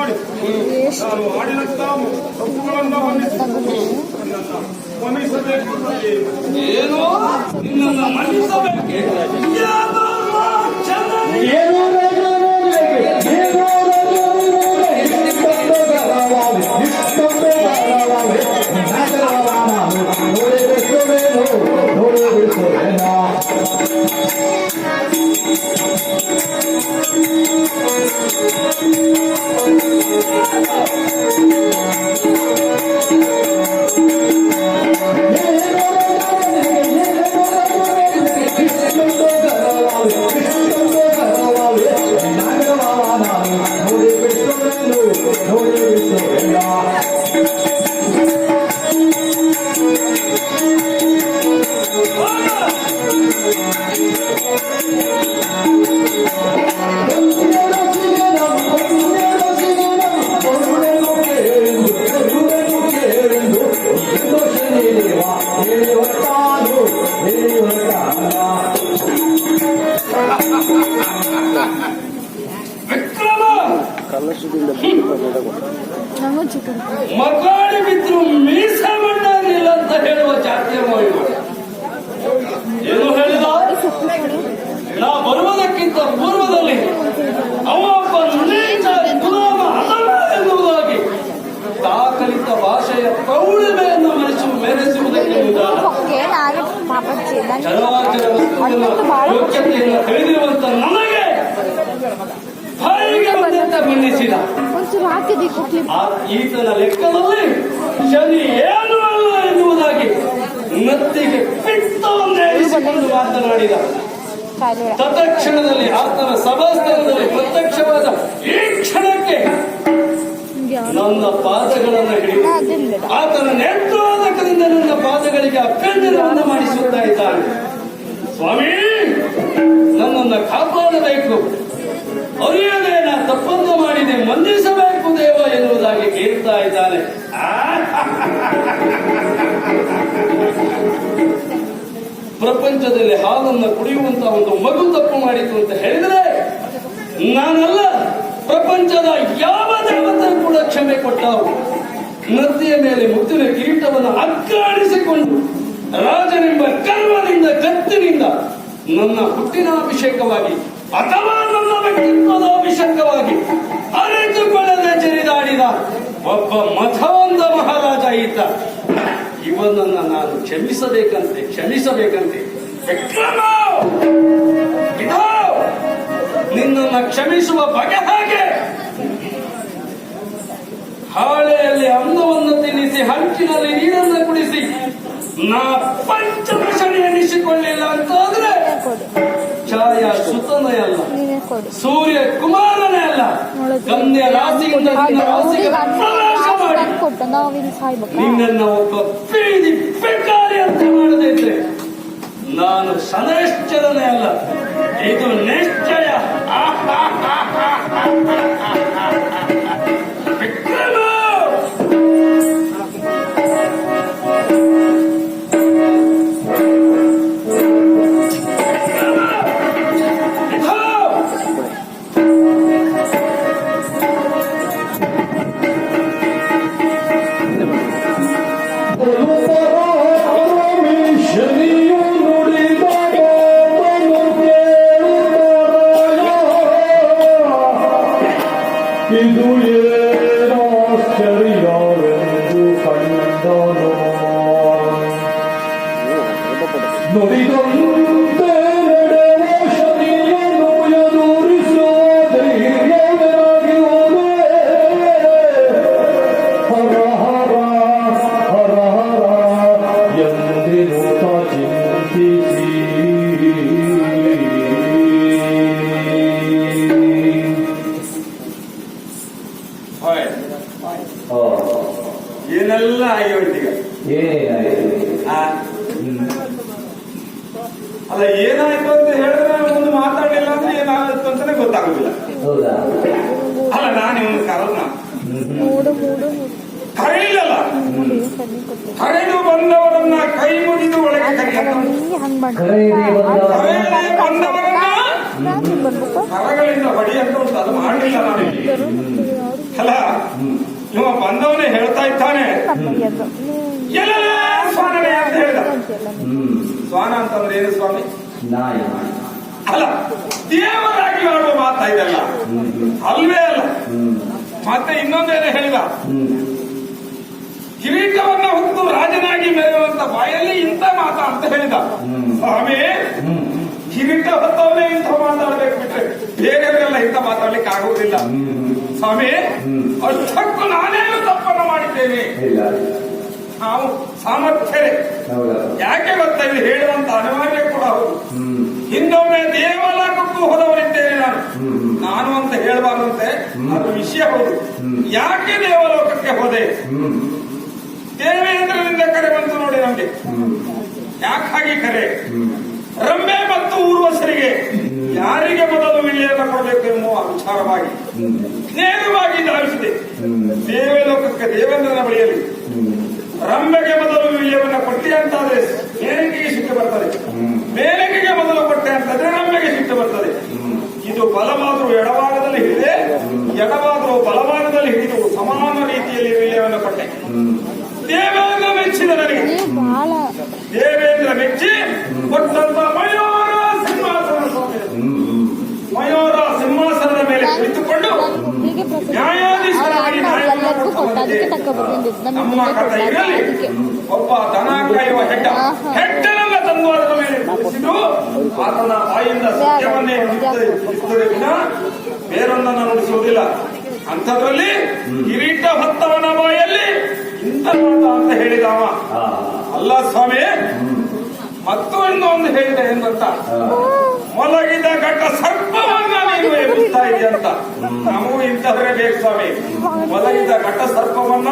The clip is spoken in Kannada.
ಮಾಡಿ ನಾನು ಮಾಡಿದಂತ ತಪ್ಪುಗಳನ್ನ ಮನ್ನಿಸಬೇಕು. ಏನು ನಿನ್ನನ್ನು ಮನ್ನಿಸಬೇಕೆ? ಮಕಾಡಿ ಬಿದ್ರು ಮೀಸ ಮಾಡಾಗಿಲ್ಲ ಅಂತ ಹೇಳುವ ಜಾತಿಯ ಮಹಿಳೆ ಏನು ಹೇಳಿದ? ನಾ ಬರುವುದಕ್ಕಿಂತ ಪೂರ್ವದಲ್ಲಿ ಅವೊಬ್ಬ ನೀಚ ಗುಲಾಮ ಅಲ್ಲ ಎನ್ನುವುದಾಗಿ ದಾಖಲಿತ ಭಾಷೆಯ ಪ್ರೌಢಮೆಯನ್ನು ಮೆರೆಸುವುದಕ್ಕೆ ಚಲವಾಚಲ ಯೋಗ್ಯತೆಯನ್ನು ತಿಳಿದಿರುವಂತ ನನಗೆ ಬಾಯಿಗೆ ಬಂದಂತೆ ಮನ್ನಿಸಿದ. ಈತನ ಲೆಕ್ಕದಲ್ಲಿ ಶನಿ ಏನು ಅಲ್ಲ ಎನ್ನುವುದಾಗಿ ನತ್ತಿಗೆ ಪಿತ್ತವನ್ನೇರಿಸಿಕೊಂಡು ಮಾತನಾಡಿದ. ತತ್ಕ್ಷಣದಲ್ಲಿ ಆತನ ಸಭಾಸ್ಥಾನದಲ್ಲಿ ಪ್ರತ್ಯಕ್ಷವಾದ ಈ ಕ್ಷಣಕ್ಕೆ ನನ್ನ ಪಾದಗಳನ್ನು ಹಿಡಿದು ಆತನ ನೇತ್ರೋದಕದಿಂದ ನನ್ನ ಪಾದಗಳಿಗೆ ಅಭ್ಯಂಜನವನ್ನು ಮಾಡಿಸುತ್ತಾ ಇದ್ದಾನೆ. ಸ್ವಾಮಿ, ನನ್ನನ್ನು ಕಾಪಾಡಬೇಕು, ಅರಿಯದೆ ನಾ ತಪ್ಪನ್ನು ಮಾಡಿದೆ, ಮನ್ನಿಸಬೇಕು ದೇವ ಎನ್ನುವುದಾಗಿ ಕೇಳ್ತಾ ಇದ್ದಾನೆ. ಪ್ರಪಂಚದಲ್ಲಿ ಹಾಲನ್ನು ಕುಡಿಯುವಂತ ಒಂದು ಮಗು ತಪ್ಪು ಮಾಡಿತು ಅಂತ ಹೇಳಿದರೆ ನಾನಲ್ಲ, ಪ್ರಪಂಚದ ಯಾವ ದೇವತೆ ಕೂಡ ಕ್ಷಮೆ ಕೊಟ್ಟವು. ನದಿಯ ಮೇಲೆ ಮುತ್ತಿನ ಕಿರೀಟವನ್ನು ಅಗ್ಗಾಡಿಸಿಕೊಂಡು ರಾಜನೆಂಬ ಕರ್ಮದಿಂದ ಕತ್ತಿನಿಂದ ನನ್ನ ಹುಟ್ಟಿನಾಭಿಷೇಕವಾಗಿ ಅಥವಾ ನನ್ನ ವ್ಯಕ್ತಿತ್ವದ ಅಭಿಷೇಕವಾಗಿ ಅರಿತುಕೊಳ್ಳದೆ ಜರಿದಾಡಿದ ಒಬ್ಬ ಮಠವಂತ ಮಹಾರಾಜ ಈತ. ಇವನನ್ನ ನಾನು ಕ್ಷಮಿಸಬೇಕಂತೆ ವಿಕ್ರಮ, ಇದೋ ನಿನ್ನನ್ನು ಕ್ಷಮಿಸುವ ಬಗೆ ಹಾಗೆ. ಹಾಳೆಯಲ್ಲಿ ಅನ್ನವನ್ನು ತಿನ್ನಿಸಿ ಹಂಚಿನಲ್ಲಿ ನೀರನ್ನು ಕುಡಿಸಿ ನಾ ಪಂಚಮಶನಿ ಎನಿಸಿಕೊಳ್ಳಿಲ್ಲ ಅಂತಾದ್ರೆ ಛಾಯಾ ಸುತನೇ ಅಲ್ಲ, ಸೂರ್ಯ ಕುಮಾರನೇ ಅಲ್ಲ, ಗಂಧೆ ರಾಶಿಯಿಂದ ಪ್ರವೇಶ ಮಾಡಿ ನಿನ್ನನ್ನು ಒಬ್ಬ ಬೀದಿ ಬೆಕ್ಕಾರಿ ಅಂತ ಮಾಡದಿದ್ರೆ ನಾನು ಸನಶ್ಚರನೇ ಅಲ್ಲ, ಇದು ನಿಶ್ಚಯ. ವಿಕ್ರಮ, ಇದು ಏನಾಶ್ಚರ್ಯವೆಂದು ಕಂಡನು. ನುಡಿದಂತೆ ನಡೆವ ಶನಿಯನ್ನು ಎದುರಿಸುವ ಧೈರ್ಯವಾಗಿ ಹೋದೆ. ಹರ ಹರ ಹರ ಹರ ಎಂದಿರುತ್ತ ಚಿಂತಿಸಿ ಏನೆಲ್ಲ ಆಗಿ ಹೊಂಟೀಗ. ಅಲ್ಲ, ಏನಾಯ್ತು ಅಂತ ಹೇಳಿದ್ರೆ ಒಂದು ಮಾತಾಡಲಿಲ್ಲ ಅಂದ್ರೆ ಏನಾಗುತ್ತೆ ಅಂತಾನೆ ಗೊತ್ತಾಗುದಿಲ್ಲ. ಅಲ್ಲ, ನಾನು ಇವನು ಕರೆಯಿಲ್ಲಲ್ಲ, ಕರೆದು ಬಂದವರನ್ನ ಕೈ ಮುಗಿದು ಒಳಗೆ ಬಂದವರನ್ನ ಕರಗಳಿಂದ ಹೊಡಿ ಅಂತ ಉಂಟು, ಅದು ಮಾಡಲಿಲ್ಲ ನಾನು. ಅಲ್ಲ ಇವ ಬಂದವನೇ ಹೇಳ್ತಾ ಇದ್ದಾನೆ ಎಲ್ಲ ಸ್ವಾನನೇ ಅಂತ ಹೇಳಿದ. ಸ್ವಾನ ಅಂತಂದ್ರೆ ಏನು ಸ್ವಾಮಿ? ನಾಯಿ. ಅಲ್ಲ, ದೇವರಾಗಿ ಆಡುವ ಮಾತಾ ಇದೆಲ್ಲ ಅಲ್ವೇ ಅಲ್ಲ. ಮತ್ತೆ ಇನ್ನೊಂದೇನೆ ಹೇಳಿದ, ಕಿರೀಟವನ್ನ ಹೊತ್ತು ರಾಜನಾಗಿ ಮೆರೆಯುವಂತ ಬಾಯಲ್ಲಿ ಇಂಥ ಮಾತಾ ಅಂತ ಹೇಳಿದ. ಸ್ವಾಮಿ, ಕಿರೀಟ ಹೊತ್ತವನೇ ಇಂಥ ಮಾತಾಡ್ಬೇಕು ಬಿಟ್ರೆ ಬೇರೆಯವರೆಲ್ಲ ಇಂಥ ಮಾತಾಡ್ಲಿಕ್ಕೆ ಆಗುವುದಿಲ್ಲ. ಸ್ವಾಮಿ, ಅಷ್ಟಕ್ಕೂ ನಾನೇನು ತಪ್ಪನ್ನು ಮಾಡಿದ್ದೇನೆ. ನಾವು ಸಾಮರ್ಥ್ಯವೇ ಯಾಕೆ ಗೊತ್ತಾ ಇದು ಹೇಳುವಂತ ಅನಿವಾರ್ಯ ಕೂಡ ಹೌದು. ಹಿಂದೊಮ್ಮೆ ದೇವಲೋಕಕ್ಕೂ ಹೋದವರಿದ್ದೇನೆ ನಾನು ಅಂತ ಹೇಳಬಾರ್ದಂತೆ, ಅದು ವಿಷಯ ಹೌದು. ಯಾಕೆ ದೇವಲೋಕಕ್ಕೆ ಹೋದೆ? ದೇವೇಂದ್ರನಿಂದ ಕರೆ ಬಂತು ನೋಡಿ ನಮ್ಗೆ. ಯಾಕಾಗಿ ಕರೆ? ರಂಬೆ ಮತ್ತು ಊರ್ವಶರಿಗೆ ಯಾರಿಗೆ ಮೊದಲು ವಿಳ್ಯವನ್ನು ಕೊಡಬೇಕು ಎನ್ನುವ ವಿಚಾರವಾಗಿ ನೇರವಾಗಿ ಧಾವಿಸಿದೆ. ದೇವಲೋಕಕ್ಕೆ ದೇವೇಂದ್ರನ ಬಳಿಯಲ್ಲಿ ರಂಬೆಗೆ ಮೊದಲು ವಿಳ್ಯವನ್ನು ಕೊಟ್ಟೆ ಅಂತಾದ್ರೆ ಮೇಲಂಗಿಗೆ ಸಿಟ್ಟು ಬರ್ತದೆ, ಮೇಲಂಗಿಗೆ ಮೊದಲು ಕೊಟ್ಟೆ ಅಂತಂದ್ರೆ ರಂಬೆಗೆ ಸಿಟ್ಟು ಬರ್ತದೆ. ಇದು ಬಲವಾದರೂ ಎಡಭಾಗದಲ್ಲಿ ಹಿಡಿದೆ, ಎಡವಾದರೂ ಬಲಭಾಗದಲ್ಲಿ ಹಿಡಿದು ಸಮಾನ ರೀತಿಯಲ್ಲಿ ವಿಳ್ಯವನ್ನು ಕೊಟ್ಟೆ. ದೇವೇಂದ್ರ ಮೆಚ್ಚಿದ ನನಗೆ. ದೇವೇಂದ್ರ ಮೆಚ್ಚಿ ಕೊಟ್ಟಂತ ಮಯೂರ ಸಿಂಹಾಸನದ ಮೇಲೆ ಕುಳಿತುಕೊಂಡು ನ್ಯಾಯಾಧೀಶರಾಗಿ ನಮ್ಮ ಕಥೆ ಇರಲಿ. ಒಬ್ಬ ದನ ಕಾಯುವ ಹೆಡ್ಡನೆಲ್ಲ ತಂದು ಅದರ ಮೇಲೆ ಕುಳಿಸಿದ್ದು ಆತನ ಬಾಯಿಂದ ಸತ್ಯವನ್ನೇ ನುಡಿಸುತ್ತದೆ ವಿನ ಬೇರೊಂದನ್ನು ನುಡಿಸುವುದಿಲ್ಲ. ಅಂಥದ್ರಲ್ಲಿ ಕಿರೀಟ ಹೊತ್ತವನ ಬಾಯಲ್ಲಿ ಇಂಥ ಅಂತ ಹೇಳಿದವ ಅಲ್ಲ ಸ್ವಾಮಿ. ಮತ್ತು ಇನ್ನೊಂದು ಹೇಳಿದ ಏನ್ ಗೊತ್ತ? ಮೊಲಗಿದ ಘಟ್ಟ ಸರ್ಪವನ್ನ ನೀನು ಎಬ್ಬಿಸ್ತಾ ಇದೆಯಂತ. ನಮಗೂ ಇಂಥವರೇ ಬೇಕು ಸ್ವಾಮಿ. ಮೊಲಗಿದ ಘಟ್ಟ ಸರ್ಪವನ್ನ